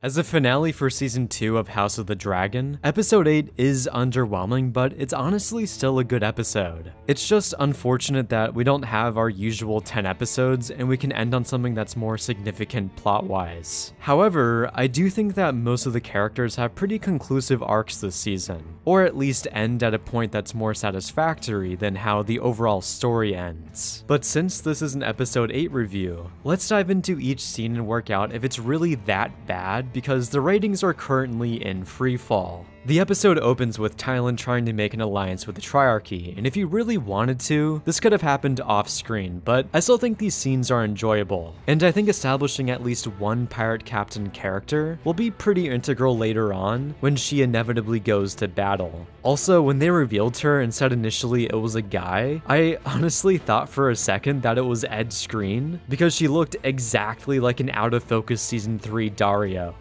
As a finale for Season 2 of House of the Dragon, Episode 8 is underwhelming, but it's honestly still a good episode. It's just unfortunate that we don't have our usual 10 episodes and we can end on something that's more significant plot-wise. However, I do think that most of the characters have pretty conclusive arcs this season, or at least end at a point that's more satisfactory than how the overall story ends. But since this is an Episode 8 review, let's dive into each scene and work out if it's really that bad, because the ratings are currently in freefall. The episode opens with Tylan trying to make an alliance with the Triarchy, and if he really wanted to, this could have happened off-screen, but I still think these scenes are enjoyable, and I think establishing at least one pirate captain character will be pretty integral later on when she inevitably goes to battle. Also, when they revealed her and said initially it was a guy, I honestly thought for a second that it was Ed Skrein, because she looked exactly like an out-of-focus Season 3 Dario.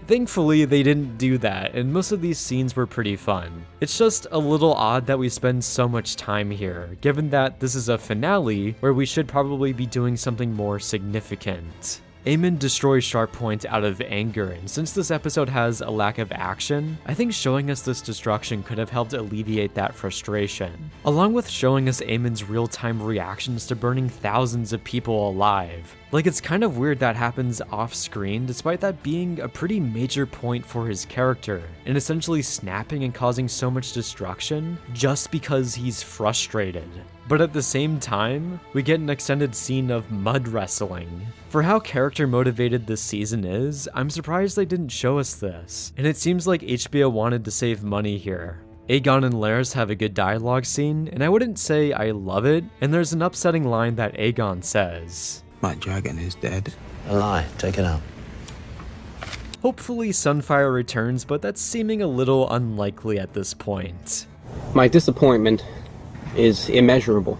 Thankfully, they didn't do that, and most of these scenes were pretty fun. It's just a little odd that we spend so much time here, given that this is a finale where we should probably be doing something more significant. Aemon destroys Sharppoint out of anger, and since this episode has a lack of action, I think showing us this destruction could have helped alleviate that frustration, along with showing us Aemon's real-time reactions to burning thousands of people alive. Like, it's kind of weird that happens off-screen, despite that being a pretty major point for his character, and essentially snapping and causing so much destruction just because he's frustrated. But at the same time, we get an extended scene of mud wrestling. For how character motivated this season is, I'm surprised they didn't show us this, and it seems like HBO wanted to save money here. Aegon and Larys have a good dialogue scene, and I wouldn't say I love it, and there's an upsetting line that Aegon says. My dragon is dead. A lie. Take it out. Hopefully Sunfire returns, but that's seeming a little unlikely at this point. My disappointment is immeasurable,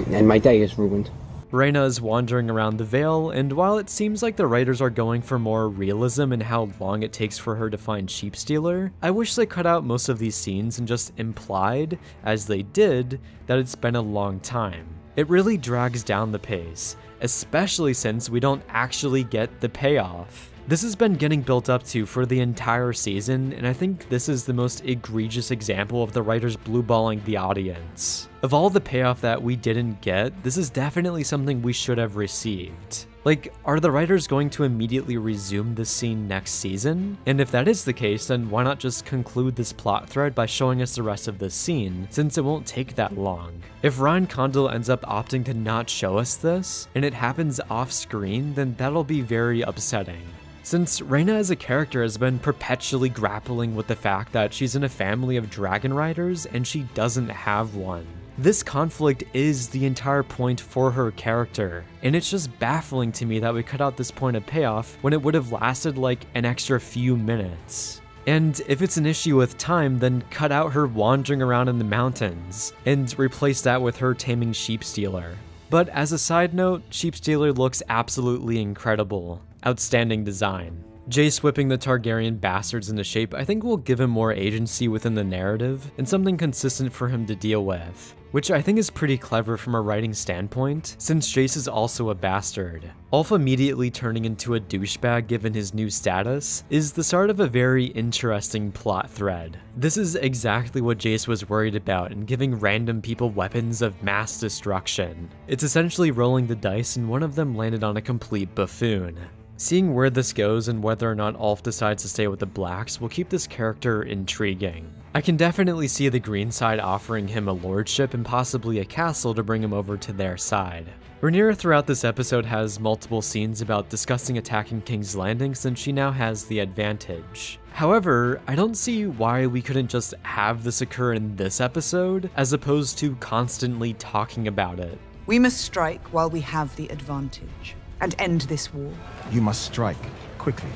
and my day is ruined. Rhaenyra is wandering around the Vale, and while it seems like the writers are going for more realism in how long it takes for her to find Sheepstealer, I wish they cut out most of these scenes and just implied, as they did, that it's been a long time. It really drags down the pace, especially since we don't actually get the payoff. This has been getting built up to for the entire season, and I think this is the most egregious example of the writers blueballing the audience. Of all the payoff that we didn't get, this is definitely something we should have received. Like, are the writers going to immediately resume this scene next season? And if that is the case, then why not just conclude this plot thread by showing us the rest of this scene, since it won't take that long? If Ryan Condal ends up opting to not show us this, and it happens off-screen, then that'll be very upsetting. Since Rhaenyra as a character has been perpetually grappling with the fact that she's in a family of Dragonriders and she doesn't have one. This conflict is the entire point for her character, and it's just baffling to me that we cut out this point of payoff when it would have lasted like an extra few minutes. And if it's an issue with time, then cut out her wandering around in the mountains, and replace that with her taming Sheepstealer. But as a side note, Sheepstealer looks absolutely incredible. Outstanding design. Jace whipping the Targaryen bastards into shape I think will give him more agency within the narrative, and something consistent for him to deal with, which I think is pretty clever from a writing standpoint, since Jace is also a bastard. Ulf immediately turning into a douchebag given his new status is the start of a very interesting plot thread. This is exactly what Jace was worried about in giving random people weapons of mass destruction. It's essentially rolling the dice, and one of them landed on a complete buffoon. Seeing where this goes and whether or not Ulf decides to stay with the Blacks will keep this character intriguing. I can definitely see the green side offering him a lordship and possibly a castle to bring him over to their side. Rhaenyra throughout this episode has multiple scenes about discussing attacking King's Landing since she now has the advantage. However, I don't see why we couldn't just have this occur in this episode as opposed to constantly talking about it. We must strike while we have the advantage and end this war. You must strike, quickly,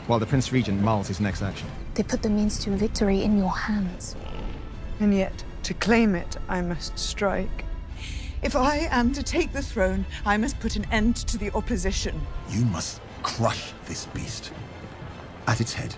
while the Prince Regent mulls his next action. They put the means to victory in your hands. And yet, to claim it, I must strike. If I am to take the throne, I must put an end to the opposition. You must crush this beast at its head,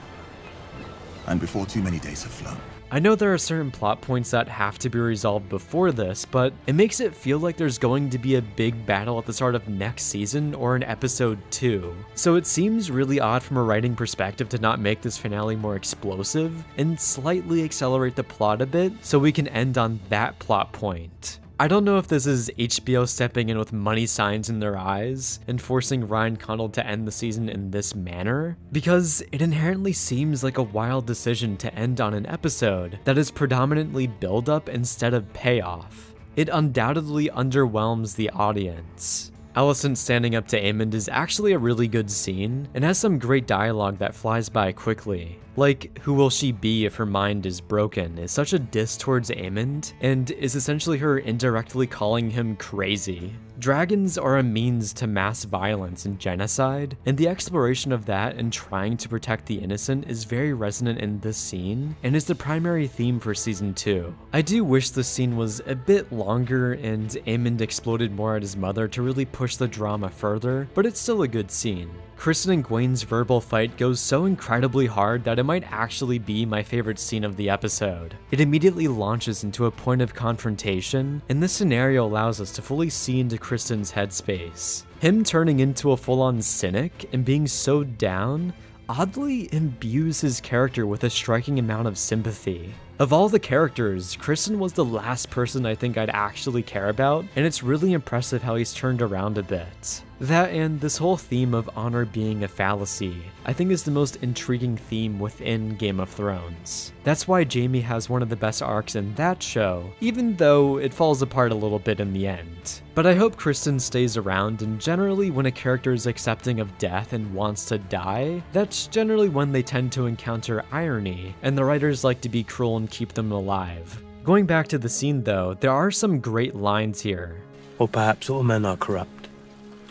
and before too many days have flown. I know there are certain plot points that have to be resolved before this, but it makes it feel like there's going to be a big battle at the start of next season or in episode 2. So it seems really odd from a writing perspective to not make this finale more explosive and slightly accelerate the plot a bit so we can end on that plot point. I don't know if this is HBO stepping in with money signs in their eyes and forcing Ryan Condal to end the season in this manner, because it inherently seems like a wild decision to end on an episode that is predominantly build-up instead of payoff. It undoubtedly underwhelms the audience. Alicent standing up to Aemond is actually a really good scene, and has some great dialogue that flies by quickly. Like, who will she be if her mind is broken is such a diss towards Aemond, and is essentially her indirectly calling him crazy. Dragons are a means to mass violence and genocide, and the exploration of that and trying to protect the innocent is very resonant in this scene, and is the primary theme for season 2. I do wish this scene was a bit longer and Aemond exploded more at his mother to really push the drama further, but it's still a good scene. Kristen and Gwain's verbal fight goes so incredibly hard that it might actually be my favorite scene of the episode. It immediately launches into a point of confrontation, and this scenario allows us to fully see into Kristen's headspace. Him turning into a full-on cynic and being so down oddly imbues his character with a striking amount of sympathy. Of all the characters, Kristen was the last person I think I'd actually care about, and it's really impressive how he's turned around a bit. That and this whole theme of honor being a fallacy, I think is the most intriguing theme within Game of Thrones. That's why Jaime has one of the best arcs in that show, even though it falls apart a little bit in the end. But I hope Kristen stays around, and generally when a character is accepting of death and wants to die, that's generally when they tend to encounter irony, and the writers like to be cruel and keep them alive. Going back to the scene though, there are some great lines here. Or perhaps all men are corrupt,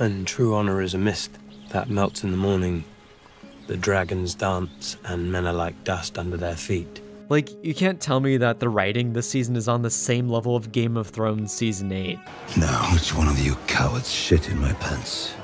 and true honor is a mist that melts in the morning. The dragons dance, and men are like dust under their feet. Like, you can't tell me that the writing this season is on the same level of Game of Thrones Season 8. Now, which one of you cowards shit in my pants?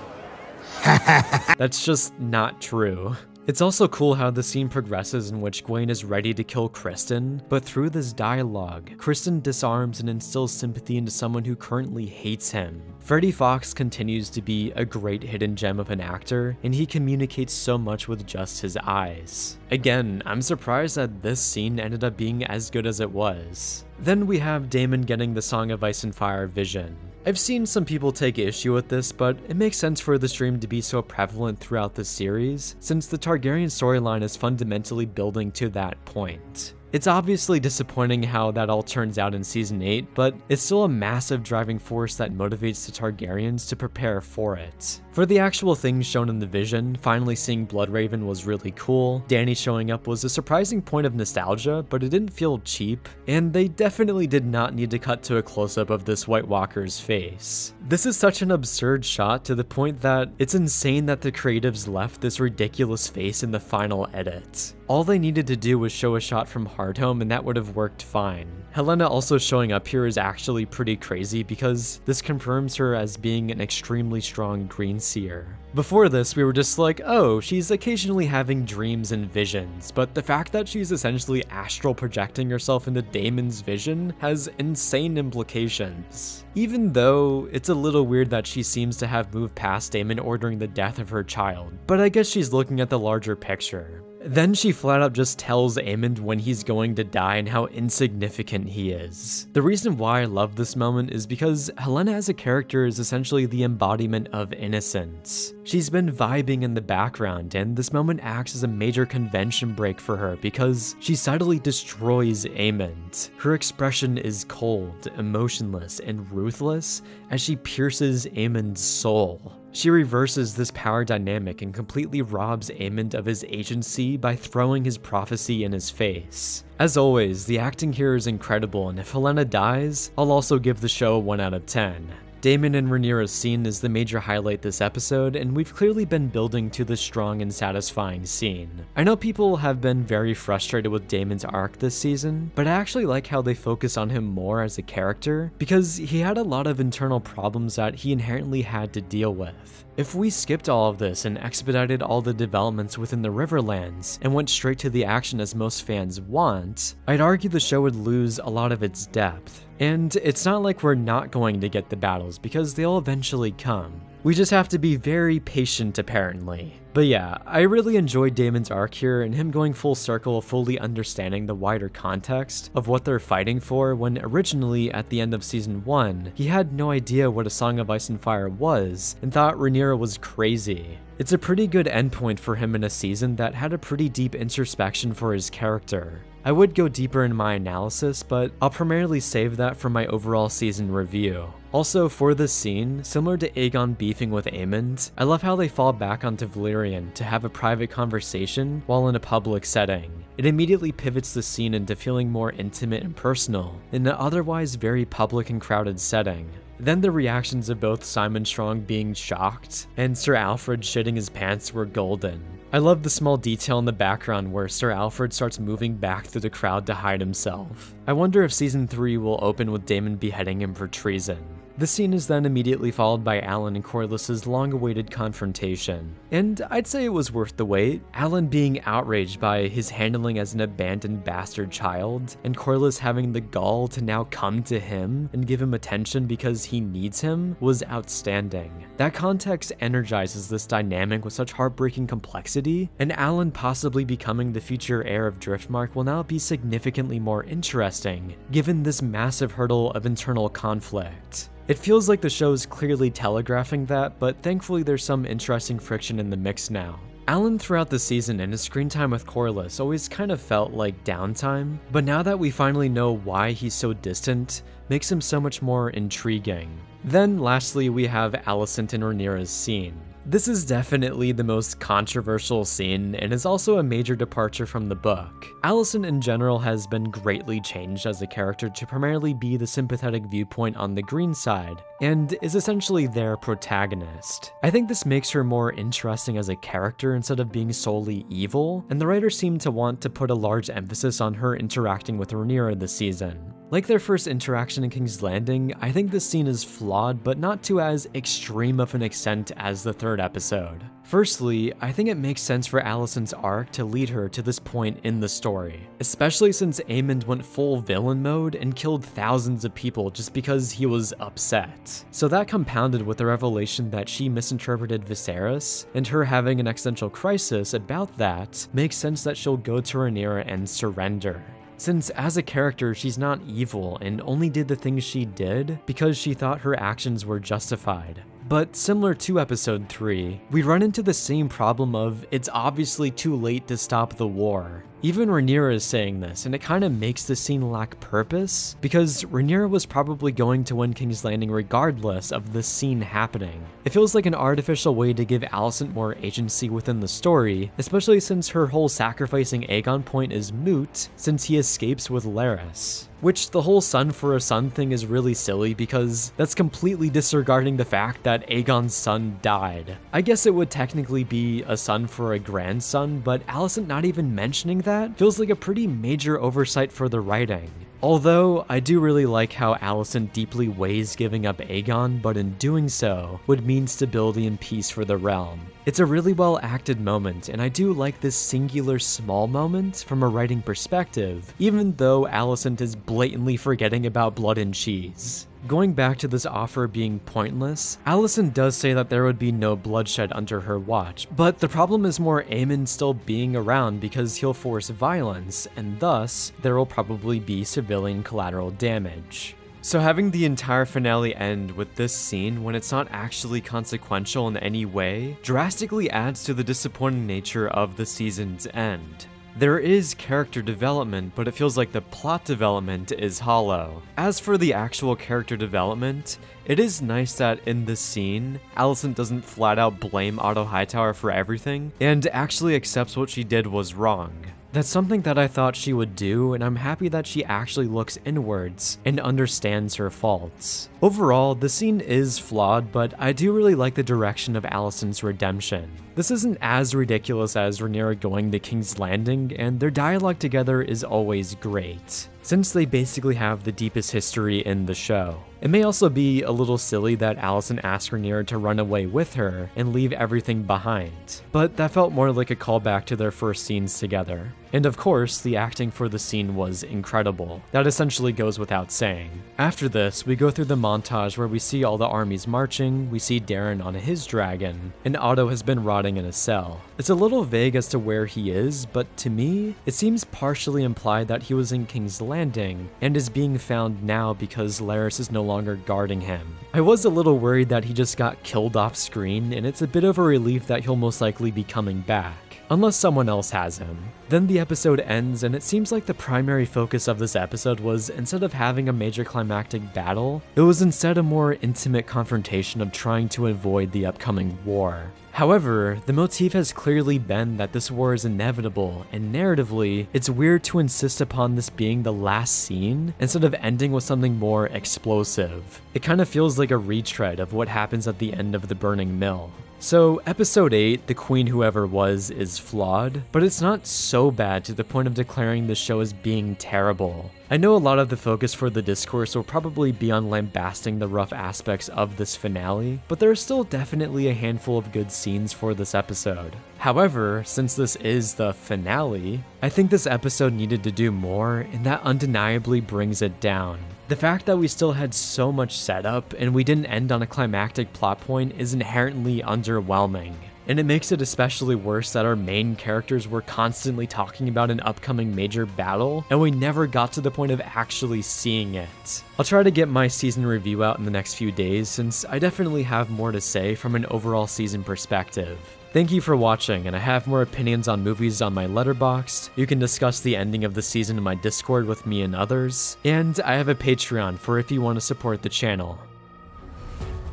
That's just not true. It's also cool how the scene progresses in which Gwain is ready to kill Kristen, but through this dialogue, Kristen disarms and instills sympathy into someone who currently hates him. Freddie Fox continues to be a great hidden gem of an actor, and he communicates so much with just his eyes. Again, I'm surprised that this scene ended up being as good as it was. Then we have Daemon getting the Song of Ice and Fire vision. I've seen some people take issue with this, but it makes sense for the stream to be so prevalent throughout the series, since the Targaryen storyline is fundamentally building to that point. It's obviously disappointing how that all turns out in Season 8, but it's still a massive driving force that motivates the Targaryens to prepare for it. For the actual things shown in the vision, finally seeing Bloodraven was really cool. Dany showing up was a surprising point of nostalgia, but it didn't feel cheap, and they definitely did not need to cut to a close-up of this White Walker's face. This is such an absurd shot to the point that it's insane that the creatives left this ridiculous face in the final edit. All they needed to do was show a shot from Hardhome and that would have worked fine. Helena also showing up here is actually pretty crazy because this confirms her as being an extremely strong green seer. Before this, we were just like, oh, she's occasionally having dreams and visions, but the fact that she's essentially astral projecting herself into Daemon's vision has insane implications. Even though it's a little weird that she seems to have moved past Daemon ordering the death of her child, but I guess she's looking at the larger picture. Then she flat out just tells Aemond when he's going to die and how insignificant he is. The reason why I love this moment is because Helena as a character is essentially the embodiment of innocence. She's been vibing in the background, and this moment acts as a major convention break for her because she subtly destroys Aemond. Her expression is cold, emotionless, and ruthless as she pierces Aemond's soul. She reverses this power dynamic and completely robs Aemond of his agency by throwing his prophecy in his face. As always, the acting here is incredible, and if Helena dies, I'll also give the show a 1 out of 10. Daemon and Rhaenyra's scene is the major highlight this episode, and we've clearly been building to the strong and satisfying scene. I know people have been very frustrated with Daemon's arc this season, but I actually like how they focus on him more as a character, because he had a lot of internal problems that he inherently had to deal with. If we skipped all of this and expedited all the developments within the Riverlands and went straight to the action as most fans want, I'd argue the show would lose a lot of its depth. And it's not like we're not going to get the battles, because they'll eventually come. We just have to be very patient, apparently. But yeah, I really enjoyed Daemon's arc here, and him going full circle of fully understanding the wider context of what they're fighting for, when originally, at the end of Season 1, he had no idea what A Song of Ice and Fire was, and thought Rhaenyra was crazy. It's a pretty good endpoint for him in a season that had a pretty deep introspection for his character. I would go deeper in my analysis, but I'll primarily save that for my overall season review. Also, for this scene, similar to Aegon beefing with Aemond, I love how they fall back onto Valyrian to have a private conversation while in a public setting. It immediately pivots the scene into feeling more intimate and personal in an otherwise very public and crowded setting. Then the reactions of both Simon Strong being shocked and Sir Alfred shitting his pants were golden. I love the small detail in the background where Sir Alfred starts moving back through the crowd to hide himself. I wonder if Season 3 will open with Daemon beheading him for treason. The scene is then immediately followed by Alan and Corlys's long-awaited confrontation, and I'd say it was worth the wait. Alan being outraged by his handling as an abandoned bastard child, and Corlys having the gall to now come to him and give him attention because he needs him, was outstanding. That context energizes this dynamic with such heartbreaking complexity, and Alan possibly becoming the future heir of Driftmark will now be significantly more interesting, given this massive hurdle of internal conflict. It feels like the show is clearly telegraphing that, but thankfully there's some interesting friction in the mix now. Alan throughout the season and his screen time with Corlys always kind of felt like downtime, but now that we finally know why he's so distant, makes him so much more intriguing. Then lastly, we have Alicent and Rhaenyra's scene. This is definitely the most controversial scene, and is also a major departure from the book. Alicent in general has been greatly changed as a character to primarily be the sympathetic viewpoint on the green side, and is essentially their protagonist. I think this makes her more interesting as a character instead of being solely evil, and the writers seem to want to put a large emphasis on her interacting with Rhaenyra this season. Like their first interaction in King's Landing, I think this scene is flawed, but not to as extreme of an extent as the third episode. Firstly, I think it makes sense for Alicent's arc to lead her to this point in the story, especially since Aemond went full villain mode and killed thousands of people just because he was upset. So that compounded with the revelation that she misinterpreted Viserys, and her having an existential crisis about that, makes sense that she'll go to Rhaenyra and surrender. Since as a character, she's not evil and only did the things she did because she thought her actions were justified. But similar to episode 3, we run into the same problem of it's obviously too late to stop the war. Even Rhaenyra is saying this, and it kind of makes the scene lack purpose, because Rhaenyra was probably going to win King's Landing regardless of this scene happening. It feels like an artificial way to give Alicent more agency within the story, especially since her whole sacrificing Aegon point is moot since he escapes with Larys. Which the whole son for a son thing is really silly because that's completely disregarding the fact that Aegon's son died. I guess it would technically be a son for a grandson, but Alicent not even mentioning that feels like a pretty major oversight for the writing. Although, I do really like how Alicent deeply weighs giving up Aegon, but in doing so, would mean stability and peace for the realm. It's a really well acted moment, and I do like this singular small moment from a writing perspective, even though Alicent is blatantly forgetting about blood and cheese. Going back to this offer being pointless, Alicent does say that there would be no bloodshed under her watch, but the problem is more Aemond still being around because he'll force violence, and thus, there will probably be civilian collateral damage. So having the entire finale end with this scene when it's not actually consequential in any way, drastically adds to the disappointing nature of the season's end. There is character development, but it feels like the plot development is hollow. As for the actual character development, it is nice that in this scene, Alicent doesn't flat out blame Otto Hightower for everything, and actually accepts what she did was wrong. That's something that I thought she would do, and I'm happy that she actually looks inwards and understands her faults. Overall, the scene is flawed, but I do really like the direction of Alicent's redemption. This isn't as ridiculous as Rhaenyra going to King's Landing, and their dialogue together is always great, since they basically have the deepest history in the show. It may also be a little silly that Alicent asked Rhaenyra to run away with her and leave everything behind, but that felt more like a callback to their first scenes together. And of course, the acting for the scene was incredible. That essentially goes without saying. After this, we go through the montage where we see all the armies marching, we see Darren on his dragon, and Otto has been rotting in a cell. It's a little vague as to where he is, but to me, it seems partially implied that he was in King's Landing and is being found now because Larys is no longer guarding him. I was a little worried that he just got killed off screen, and it's a bit of a relief that he'll most likely be coming back, unless someone else has him. Then the episode ends, and it seems like the primary focus of this episode was, instead of having a major climactic battle, it was instead a more intimate confrontation of trying to avoid the upcoming war. However, the motif has clearly been that this war is inevitable, and narratively, it's weird to insist upon this being the last scene instead of ending with something more explosive. It kind of feels like a retread of what happens at the end of the Burning Mill. So, episode 8, The Queen Whoever Was, is flawed, but it's not so bad to the point of declaring the show as being terrible. I know a lot of the focus for the discourse will probably be on lambasting the rough aspects of this finale, but there are still definitely a handful of good scenes for this episode. However, since this is the finale, I think this episode needed to do more, and that undeniably brings it down. The fact that we still had so much setup and we didn't end on a climactic plot point is inherently underwhelming. And it makes it especially worse that our main characters were constantly talking about an upcoming major battle, and we never got to the point of actually seeing it. I'll try to get my season review out in the next few days, since I definitely have more to say from an overall season perspective. Thank you for watching, and I have more opinions on movies on my Letterboxd. You can discuss the ending of the season in my Discord with me and others, and I have a Patreon for if you want to support the channel.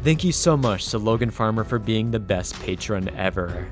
Thank you so much to Logan Farmer for being the best patron ever.